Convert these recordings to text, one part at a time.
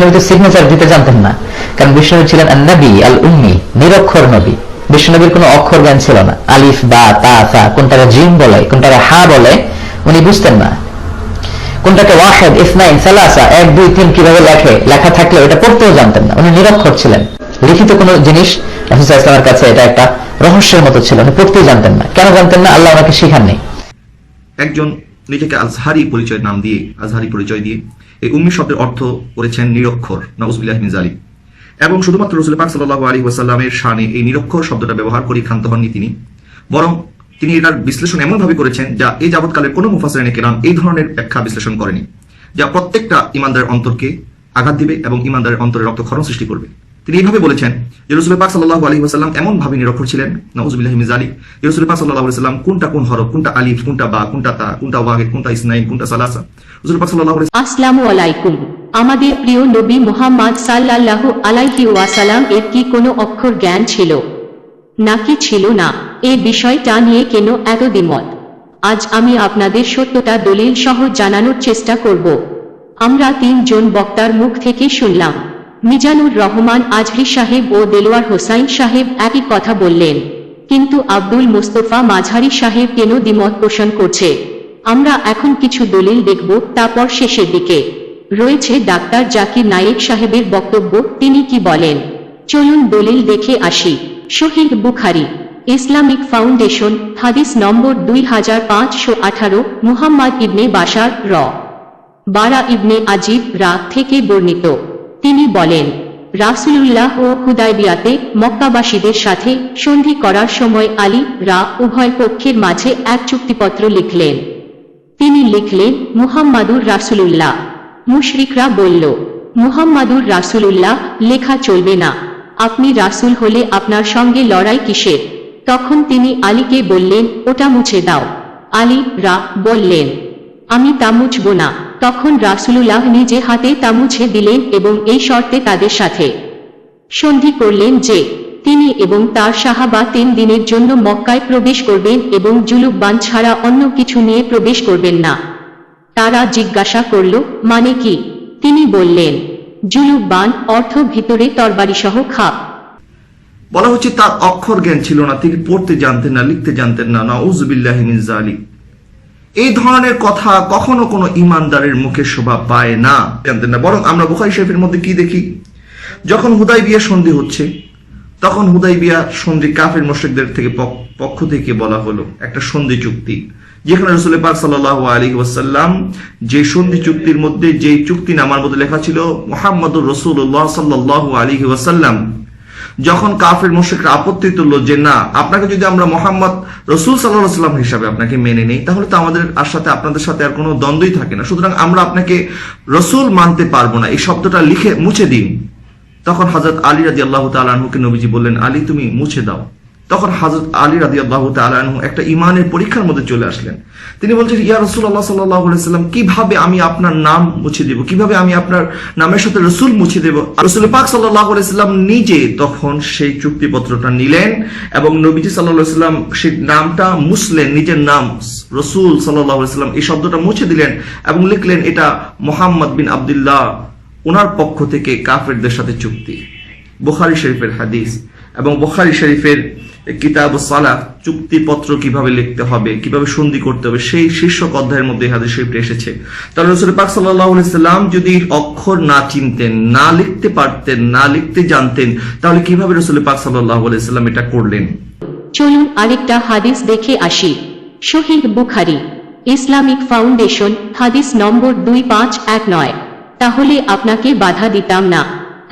বিশ্বনবী তো সিগনেচার দিতে জানতেন না, কারণ বিশ্বনবী ছিলেন নবী আল উম্মি, নিরক্ষর নবী। বিশ্বনবীর কোনো অক্ষর জ্ঞান ছিল না। আলিফ বা তা সা, কোনটাকে জিম বলে কোনটাকে হা বলে উনি বুঝতেন না, কোনটাকে ওয়াহিদ ইসনাইন সালাসা 1 2 3 কিভাবে লেখা থাকলে ওটা পড়তেও জানতেন না। উনি নিরক্ষর ছিলেন। লিখিত কোনো জিনিস রাসূল সাল্লাল্লাহু আলাইহি ওয়াসাল্লামের কাছে এটা একটা রহস্যের মতো ছিল, উনি পড়তেই জানতেন না। কেন জানতেন না? আল্লাহ ওনাকে শিখাননি। একজন নিজেকে আজহারি পরিচয় দিয়ে এই উম্মি শব্দের অর্থ করেছেন নিরক্ষর, নাউযুবিল্লাহি মিন যালিক। এবং শুধুমাত্র রাসূল পাক সাল্লাল্লাহু আলাইহি ওয়াসাল্লামের শানে এই নিরক্ষর শব্দটা ব্যবহার করে ক্ষান্ত হননি তিনি, বরং তিনি এটার বিশ্লেষণ এমনভাবে করেছেন যা এই যাবৎকালের কোনো মুফাসসিরিনে কেরাম এই ধরনের ব্যাখ্যা বিশ্লেষণ করেনি, যা প্রত্যেকটা ঈমানদারের অন্তরকে আঘাত দিবে এবং ঈমানদারের অন্তরে রক্তক্ষরণ সৃষ্টি করবে। তিনি এইভাবে বলেছেন যে রাসূল পাক সাল্লাল্লাহু আলাইহি ওয়াসাল্লাম এমন ভাবে নিরক্ষর ছিলেন, নাউযুবিল্লাহি মিন যালিক, যে রাসূল পাক সাল্লাল্লাহু আলাইহি ওয়াসাল্লাম কোনটা কোন হরফ, কোনটা আলিফ, কোনটা বা, কোনটা তা, কোনটা ওয়াহিদ, কোনটা ইসনাইন, কোনটা সালাসা, রাসূল পাক সাল্লাল্লাহু আলাইহি আসসালামু আলাইকুম। আমাদের প্রিয় নবী মুহাম্মদ সাল্লাল্লাহু আলাইহি ওয়াসাল্লাম এর কি কোনো অক্ষর জ্ঞান ছিল নাকি ছিল না, এই বিষয়টা নিয়ে কেন এত দ্বিমত? আজ আমি আপনাদের সত্যটা দলিল সহ জানানোর চেষ্টা করব। আমরা 3 জন বক্তার মুখ থেকে শুনলাম। মিজানুর রহমান আজহরি সাহেব ও দেলোয়ার হোসাইন সাহেব একই কথা বললেন, কিন্তু আব্দুল মুস্তফা মাঝহারি সাহেব কেন দ্বিমত পোষণ করছে? আমরা এখন কিছু দলিল দেখব, তারপর শেষের দিকে রয়েছে ডাক্তার জাকির নায়েক সাহেবের বক্তব্য, তিনি কি বলেন। চলুন দলিল দেখে আসি। সহিহ বুখারী, ইসলামিক ফাউন্ডেশন, হাদিস নম্বর 2518, মুহাম্মদ ইবনে বাশার বারা ইবনে আজিব থেকে বর্ণিত। তিনি বলেন, রাসূলুল্লাহ ও হুদায়বিয়াতে মক্কাবাসীদের সাথে সন্ধি করার সময় আলী উভয় পক্ষের মাঝে এক চুক্তিপত্র লিখলেন। তিনি লিখলেন, মুহাম্মাদুর রাসূলুল্লাহ। মুশরিকরা বলল, মুহাম্মাদুর রাসূলুল্লাহ লেখা চলবে না, আপনি রাসূল হলে আপনার সঙ্গে লড়াই কিসের? তখন তিনি আলীকে বললেন, ওটা মুছে দাও। আলী বললেন, আমি তা মুছব না। তখন রাসূলুল্লাহ নিজে হাতে তা মুছে দিলেন এবং এই শর্তে তাদের সাথে সন্ধি করলেন যে তিনি এবং তার সাহাবা 3 দিনের জন্য মক্কায় প্রবেশ করবেন এবং জুলুকবান ছাড়া অন্য কিছু নিয়ে প্রবেশ করবেন না। তারা জিজ্ঞাসা করল, মানে কি? তিনি বললেন, জুলুকবান অর্থ ভিতরে তরবারি সহ খাপ। বলা হচ্ছে তার অক্ষর জ্ঞান ছিল না, তিনি পড়তে জানতেন না, লিখতে জানতেন না, নাউযুবিল্লাহি মিন যালিক। এই ধরনের কথা কখনো কোনো ঈমানদারের মুখে শোভা পায় না, জানতেন না। বরং আমরা বুখারী শরীফের মধ্যে কি দেখি, যখন হুদায়বিয়া সন্ধি হচ্ছে, তখন হুদায়বিয়া সন্ধি কাফের মুশরিকদের পক্ষ থেকে বলা হলো একটা সন্ধি চুক্তি, যেখানে রাসূল পাক সাল্লাল্লাহু আলাইহি ওয়াসাল্লাম যে সন্ধি চুক্তির মধ্যে যে চুক্তি নামার মধ্যে লেখা ছিল মুহাম্মাদুর রাসূলুল্লাহ সাল্লাল্লাহু আলাইহি ওয়াসাল্লাম, যখন কাফের মুশরিকরা আপত্তি তুলল যে না, আপনাকে যদি আমরা মুহাম্মদ রাসূল সাল্লাল্লাহু আলাইহি ওয়াসাল্লাম হিসাবে আপনাকে মেনে নেই, তাহলে তো আমাদের আপনাদের সাথে আর কোনো দ্বন্দ্বই থাকে না, সুতরাং আমরা আপনাকে রাসূল মানতে পারবো না, এই শব্দটা লিখে মুছে দিন। তখন হযরত আলী রাদিয়াল্লাহু তাআলা আনহুকে নবীজি বললেন, আলী তুমি মুছে দাও। তখন হযরত আলী রাদিয়াল্লাহু তাআলা আনহু একটা ঈমানের পরীক্ষার মধ্যে চলে আসলেন। তিনি বলছেন, ইয়া রাসূলুল্লাহ সাল্লাল্লাহু আলাইহি ওয়াসাল্লাম, কিভাবে আমি আপনার নাম মুছে দেব, কিভাবে আমি আপনার নামের সাথে রাসূল মুছে দেব? রাসূল পাক সাল্লাল্লাহু আলাইহি ওয়াসাল্লাম নিজে তখন সেই চুক্তিপত্রটা নিলেন এবং নবীজি সাল্লাল্লাহু আলাইহি ওয়াসাল্লাম সেই নামটা মুছলেন, নিজের নাম রাসূল সাল্লাল্লাহু আলাইহি ওয়াসাল্লাম এই শব্দটা মুছে দিলেন এবং লিখলেন, এটা মুহাম্মদ বিন আব্দুল্লাহ, ওনার পক্ষ থেকে কাফেরদের সাথে চুক্তি। বুখারী শরীফের হাদিস এবং বুখারী শরীফের কিতাবুস সালাহ, চুক্তিপত্র কিভাবে লিখতে হবে, কিভাবে সন্ধি করতে হবে, সেই শীর্ষক অধ্যায়ের মধ্যে হাদিস শরীফে এসেছে। তাহলে রাসূল পাক সাল্লাল্লাহু আলাইহি ওয়াসাল্লাম যদি অক্ষর না চিনতেন, না লিখতে পারতেন, না লিখতে জানতেন, তাহলে কিভাবে রাসূল পাক সাল্লাল্লাহু আলাইহি ওয়াসাল্লাম এটা করলেন? চলুন আরেকটা হাদিস দেখে আসি। সহিহ বুখারী, ইসলামিক ফাউন্ডেশন, হাদিস নম্বর 2519। তাহলে আপনাকে বাধা দিতাম না,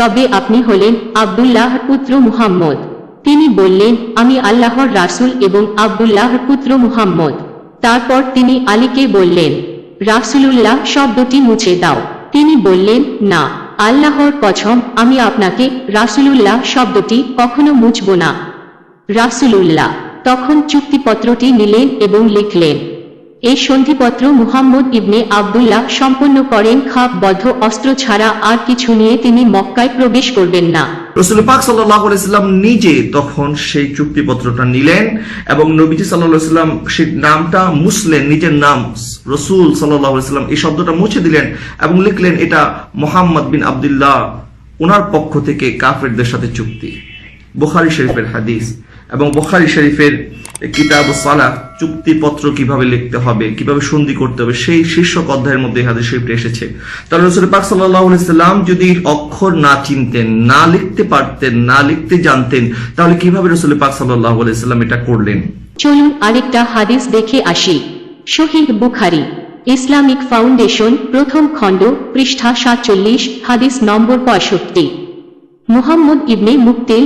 তবে আপনি হলেন আব্দুল্লাহর পুত্র মুহাম্মদ। তিনি বললেন, আমি আল্লাহর রাসূল এবং আব্দুল্লাহর পুত্র মুহাম্মদ। তারপর তিনি আলীকে বললেন, রাসূলুল্লাহ শব্দটি মুছে দাও। তিনি বললেন, না, আল্লাহর কসম, আমি আপনাকে রাসূলুল্লাহ শব্দটি কখনো মুছব না। রাসূলুল্লাহ তখন চুক্তিপত্রটি নিলেন এবং লিখলেন, এই সন্ধিপত্র মুহাম্মদ ইবনে আব্দুল্লাহ সম্পন্ন করেন, খাপবদ্ধ অস্ত্র ছাড়া আর কিছু নিয়ে তিনি মক্কায় প্রবেশ করবেন না। রাসূল পাক সাল্লাল্লাহু আলাইহি সাল্লাম নিজে তখন সেই চুক্তিপত্রটা নিলেন এবং নবীজি সাল্লাল্লাহু আলাইহি সাল্লাম সেই নামটা মুছলেন, নিজের নাম রাসূল সাল্লাল্লাহু আলাইহি সাল্লাম এই শব্দটা মুছে দিলেন এবং লিখলেন এটা মুহাম্মদ বিন আব্দুল্লাহ ওনার পক্ষ থেকে কাফেরদের সাথে চুক্তি। বুখারী শরীফের হাদিস এবং বুখারী শরীফের কিতাবুস সালাহ চুক্তিপত্র কিভাবে লিখতে হবে, কিভাবে সন্ধি করতে হবে সেই শীর্ষক অধ্যায়ের মধ্যে হাদিস শরীফটা এসেছে। তাহলে রাসূল পাক সাল্লাল্লাহু আলাইহি সাল্লাম যদি অক্ষর না চিনতেন, না লিখতে পারতেন, না লিখতে জানতেন, তাহলে কিভাবে রাসূল পাক সাল্লাল্লাহু আলাইহি সাল্লাম এটা করলেন? চলুন আরেকটা হাদিস দেখে আসি। সহিহ বুখারী, ইসলামিক ফাউন্ডেশন, প্রথম খণ্ড, পৃষ্ঠা 47, হাদিস নম্বর 65। মুহাম্মদ ইবনে মুকতিল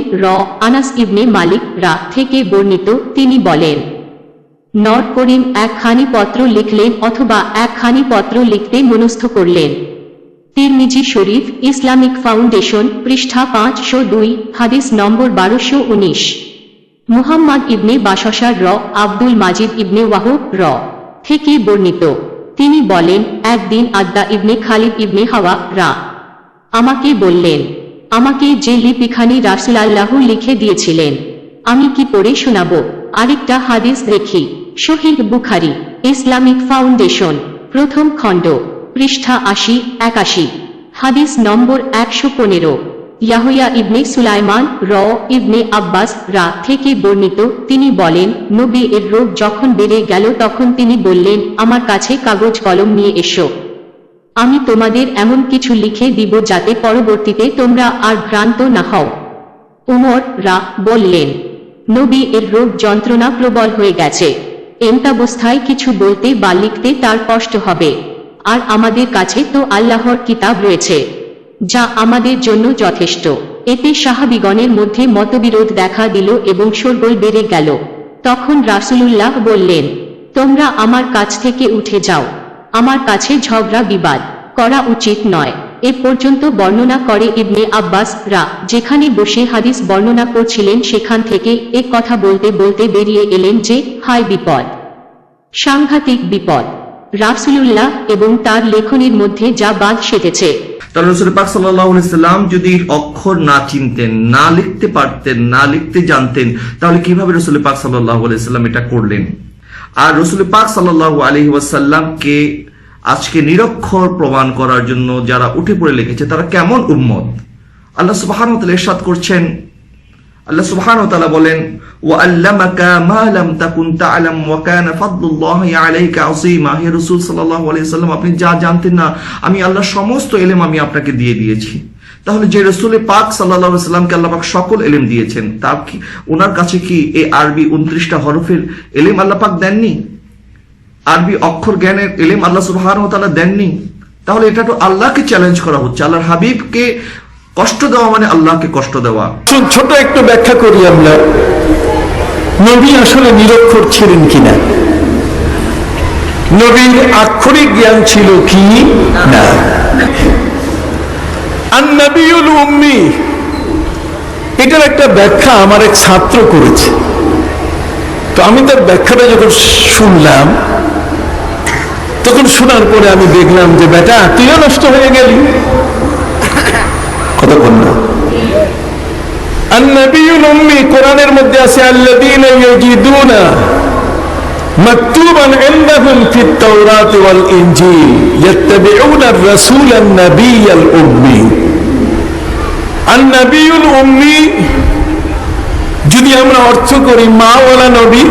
আনাস ইবনে মালিক থেকে বর্ণিত, তিনি বলেন, নর করিম একখানি পত্র লিখলেন অথবা একখানি পত্র লিখতে মনস্থ করলেন। তিরমিজি শরীফ, ইসলামিক ফাউন্ডেশন, পৃষ্ঠা 502, হাদিস নম্বর 1219। মুহাম্মদ ইবনে বাশশার আব্দুল মাজিদ ইবনে ওয়াহব থেকে বর্ণিত, তিনি বলেন, একদিন আদ্দা ইবনে খালিদ ইবনে হাওয়া আমাকে বললেন, আমাকে যে লিপিখানি রাসূলুল্লাহ লিখে দিয়েছিলেন আমি কি পড়ে শোনাবো? আরেকটা হাদিস দেখি। সহিহ বুখারী, ইসলামিক ফাউন্ডেশন, প্রথম খণ্ড, পৃষ্ঠা 80-81, হাদিস নম্বর 115। ইয়াহইয়া ইবনে সুলাইমান ইবনে আব্বাস থেকে বর্ণিত, তিনি বলেন, নবী এর রোগ যখন বেড়ে গেল তখন তিনি বললেন, আমার কাছে কাগজ কলম নিয়ে এসো, আমি তোমাদের এমন কিছু লিখে দিব যাতে পরবর্তীতে তোমরা আর ভ্রান্ত না হও। উমর বললেন, নবী এর রোগ যন্ত্রণা প্রবল হয়ে গেছে, এমতাবস্থায় কিছু বলতে বা লিখতে তার কষ্ট হবে, আর আমাদের কাছে তো আল্লাহর কিতাব রয়েছে যা আমাদের জন্য যথেষ্ট। এতে সাহাবীগণের মধ্যে মতবিরোধ দেখা দিল এবং শোরগোল বেড়ে গেল। তখন রাসূলুল্লাহ বললেন, তোমরা আমার কাছ থেকে উঠে যাও, আমার কাছে ঝগড়া বিবাদ করা উচিত নয়। এ পর্যন্ত বর্ণনা করে ইবনে আব্বাস যেখানে বসে হাদিস বর্ণনা করছিলেন সেখান থেকে এক কথা বলতে বলতে বেরিয়ে এলেন যে, হায় বিপদ, সাংঘাতিক বিপদ, রাসূলুল্লাহ এবং তার লেখনীর মধ্যে যা বাঁধ সেধেছে। তাহলে রাসূল পাক সাল্লাল্লাহু আলাইহি সাল্লাম যদি অক্ষর না চিনতেন, না লিখতে পারতেন, না লিখতে জানতেন, তাহলে কিভাবে রাসূল পাক সাল্লাল্লাহু আলাইহি সাল্লাম এটা করলেন? আর রাসূল পাক সাল্লাল্লাহু আলাইহি ওয়াসাল্লামকে আজকে নিরক্ষর প্রমাণ করার জন্য যারা উঠে পড়ে লিখেছে তারা কেমন উম্মত? আল্লাহ সুবহানাহু ওয়া তাআলা ইরশাদ করছেন, আল্লাহ সুবহানাহু ওয়া তাআলা বলেন, ওয়া আল্লামাকা মা লাম তাকুন তা'লাম ওয়া কানা ফাদলুল্লাহি আলাইকা আযীমা। হে রাসূল সাল্লাল্লাহু আলাইহি ওয়াসাল্লাম, আপনি যা জানতেন না আমি আল্লাহর সমস্ত ইলম আমি আপনাকে দিয়ে দিয়েছি। তাহলে যে রাসূল পাক সাল্লাল্লাহু আলাইহি ওয়াসাল্লামকে আল্লাহ পাক সকল ইলম দিয়েছেন, তার কি ওনার কাছে কি এই আরবি 29টা হরফের ইলম আল্লাহ পাক দেননি? আরবি অক্ষর জ্ঞানের ইলম আল্লাহ সুবহানাহু ওয়া তাআলা দেননি? তাহলে এটা তো আল্লাহকে চ্যালেঞ্জ করা হচ্ছে। আল্লাহর হাবিবকে কষ্ট দেওয়া মানে আল্লাহকে কষ্ট দেওয়া। ছোট একটু ব্যাখ্যা করি আমরা, নবী আসলে নিরক্ষর ছিলেন কিনা, নবীর আক্ষরিক জ্ঞান ছিল কি না। আন-নবিয়ুল উম্মি, এটার একটা ব্যাখ্যা আমার এক ছাত্র করেছে। তো আমি তার ব্যাখ্যাটা যখন শুনলাম, তখন শোনার পরে আমি দেখলাম যে বেটা তুইও নষ্ট হয়ে গেলি। কতক্ষণ না আন-নবিয়ুল উম্মি কোরআনের মধ্যে আছে, আল্লাযীনা ইয়াজিদুনা মাকতুবান ইনদাহুম ফিত তাওরাতি ওয়াল ইনজিল ইয়াত্তাবিউনা আর-রাসূলান নাবিয়্যাল উম্মি। আন-নবিয়ুল উম্মি যদি আমরা অর্থ করি মাওয়ালা নবী,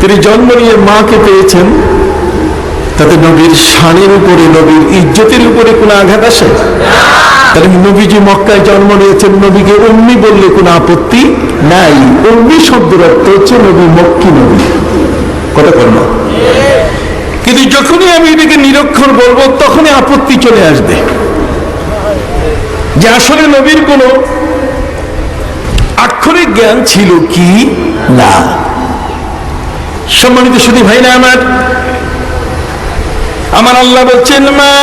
তিনি জন্ম নিয়ে মাকে পেয়েছেন, তাতে নবীর শানের উপরে, নবীর ইজ্জতের উপরে কোনো আঘাত আসে? তাহলে নবীজি মক্কায় জন্ম নিয়েছেন, নবীকে উম্মি বললে কোনো আপত্তি নাই। উম্মি শব্দের অর্থ হচ্ছে নবী, মক্কি নবী। কথা বল না। কিন্তু যখনই আমি এটাকে নিরক্ষর বলবো তখনই আপত্তি চলে আসবে যে আসলে নবীর কোনো আক্ষরিক জ্ঞান ছিল কি না। সম্মানিত শুধু ভাই না আমার আল্লাহ বলছেন, মা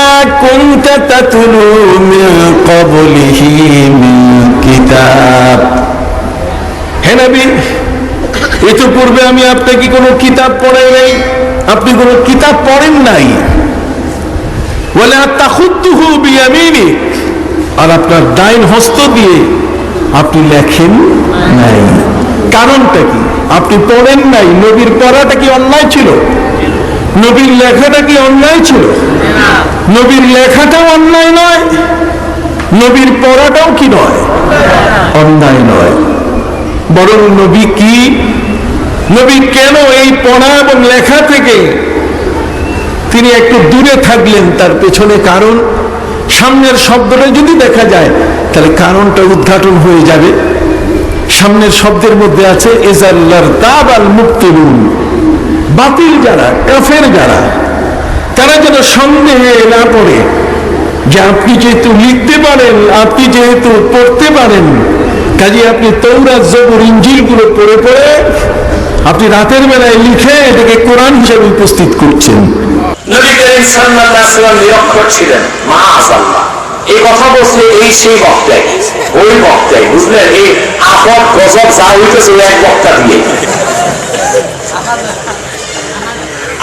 কুনতা তাতলু মিন ক্বাবলিহি মিন কিতাব। হে নবী, এত পূর্বে আমি আপনাকে কোনো কিতাব পড়াই নাই। আপনি কোনো কিতাব পড়েন নাই, ওয়ালা তাখুদ্দুহু বিয়ামিনিক, আর আপনার ডাইন হস্ত দিয়ে আপনি লেখেন নাই। কারণটা কি? আপনি পড়েন নাই। নবীর পড়াটা কি অন্যায় ছিল? নবীর লেখাটা কি অন্যায় ছিল? নবীর লেখাটাও অন্যায় নয়, নবীর পড়াটাও কি নয়? অন্যায় নয়। বরং নবী কি, নবী কেন এই পড়া এবং লেখা থেকে তিনি একটু দূরে থাকলেন? তার পেছনে কারণ, সামনের শব্দটা যদি দেখা যায় তাহলে কারণটা উদ্ঘাটন হয়ে যাবে। সামনের শব্দের মধ্যে আছে ইজাল্লার তাবাল মুবতিলুন, বাতিল যারা, কাফের যারা, তারা যেন সন্দেহে না পড়ে যে আপনি যেহেতু লিখতে পারেন, আপনি যেহেতু পড়তে পারেন, কাজে আপনি তৌরাত, জবুর, ইনজিলগুলো পড়ে পড়ে আপনি রাতের বেলায় লিখে এটাকে কোরআন হিসেবে উপস্থিত করছেন। নবী করিম সাল্লাল্লাহু আলাইহি ওয়াসাল্লাম নিরক্ষর ছিলেন, মাআযাল্লাহ। এই কথা বলছে এই সেই বক্তায়, ওই বক্তায়, বুঝলেন? এই আপদ গজব যা হইতেছে ওই এক বক্তা দিয়ে।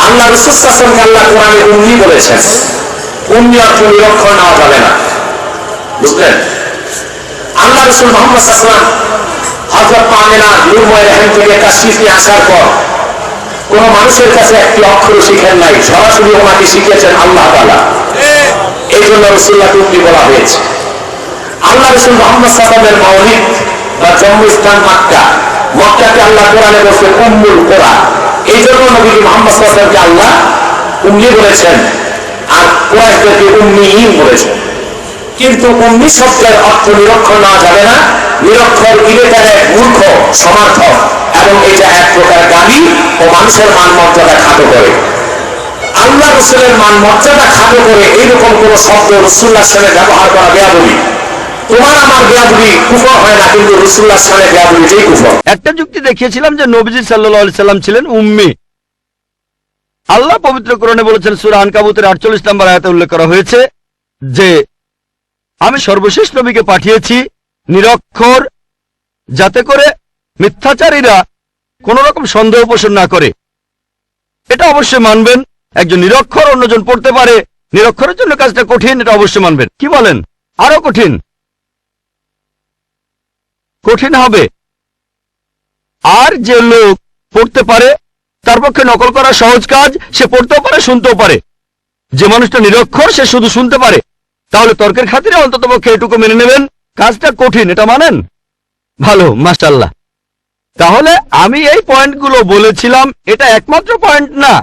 আল্লাহ রাসূল সাল্লাল্লাহু আলাইহি ওয়াসাল্লাম আল্লাহ কোরআনে উম্মি বলেছেন। উম্মি অর্থ নিরক্ষর নেওয়া যাবে না, বুঝলেন? আল্লাহ রাসূল মুহাম্মদ সাল্লাল্লাহু আলাইহি ওয়াসাল্লাম হযরত আমিনা নূরময় রহম থেকে তাশরীফ নিয়ে আসার পর কোন মানুষের কাছে একটি অক্ষর শিখেন নাই, সরাসরি ওনাকে শিখিয়েছেন আল্লাহ তাআলা। এই জন্য রাসূলুল্লাহকে উম্মি বলা হয়েছে। আল্লাহ রাসূল মুহাম্মদ সাল্লাল্লাহু আলাইহি ওয়াসাল্লামের মাওলিদ বা জন্মস্থান মক্কা, মক্কাকে আল্লাহ কোরআনে বলেছেন উম্মুল কুরা। এই জন্য নবী মুহাম্মদ সাল্লাল্লাহু আলাইহি ওয়াসাল্লামকে আল্লাহ উম্মি বলেছেন, আর কুরাইশদেরকে উম্মিয়িন বলেছেন। কিন্তু উম্মি শব্দের অর্থ নিরক্ষর নেওয়া যাবে না। নিরক্ষর ইলেটারে মূর্খ, সমার্থক, এবং এটা এক প্রকার গালি ও মানুষের মান মর্যাদা খাটো করে। আল্লাহ রাসূলের মান মর্যাদা খাটো করে এইরকম কোন শব্দ রাসূলুল্লাহর সামনে ব্যবহার করা বেয়াদবি। তোমার আমার বেয়াদবি কুফর হয় না, কিন্তু রাসূলুল্লাহর সামনে বেয়াদবিটাই কুফর। একটা যুক্তি দেখিয়েছিলাম যে নবীজি সাল্লাল্লাহু আলাইহি সাল্লাম ছিলেন উম্মি। আল্লাহ পবিত্র কোরআনে বলেছেন, সূরা আনকাবুতের 48 নম্বর আয়াতে উল্লেখ করা হয়েছে যে আমি সর্বশেষ নবীকে পাঠিয়েছি নিরক্ষর, যাতে করে মিথ্যাচারীরা কোন রকম সন্দেহ পোষণ না করে। এটা অবশ্যই মানবেন। একজন নিরক্ষর, অন্যজন পড়তে পারে, নিরক্ষরের জন্য কাজটা কঠিন, এটা অবশ্যই মানবেন। কি বলেন? আরো কঠিন কঠিন হবে। আর যে লোক পড়তে পারে তার পক্ষে নকল করা সহজ কাজ। সে পড়তেও পারে, শুনতেও পারে। যে মানুষটা নিরক্ষর সে শুধু শুনতে পারে, তাহলে তর্কের খাতিরে অন্তত পক্ষে এটুকু মেনে নেবেন কাজটা কঠিন, এটা মানেন? ভালো, মাশাআল্লাহ। তাহলে আমি এই পয়েন্টগুলো বলেছিলাম, এটা একমাত্র পয়েন্ট না,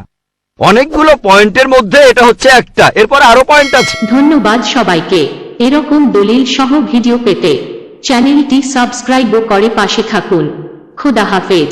অনেকগুলো পয়েন্টের মধ্যে এটা হচ্ছে একটা। এরপর আরো পয়েন্ট আছে। ধন্যবাদ সবাইকে। এরকম দলিল সহ ভিডিও পেতে চ্যানেলটি সাবস্ক্রাইব করে পাশে থাকুন। খোদা হাফেজ।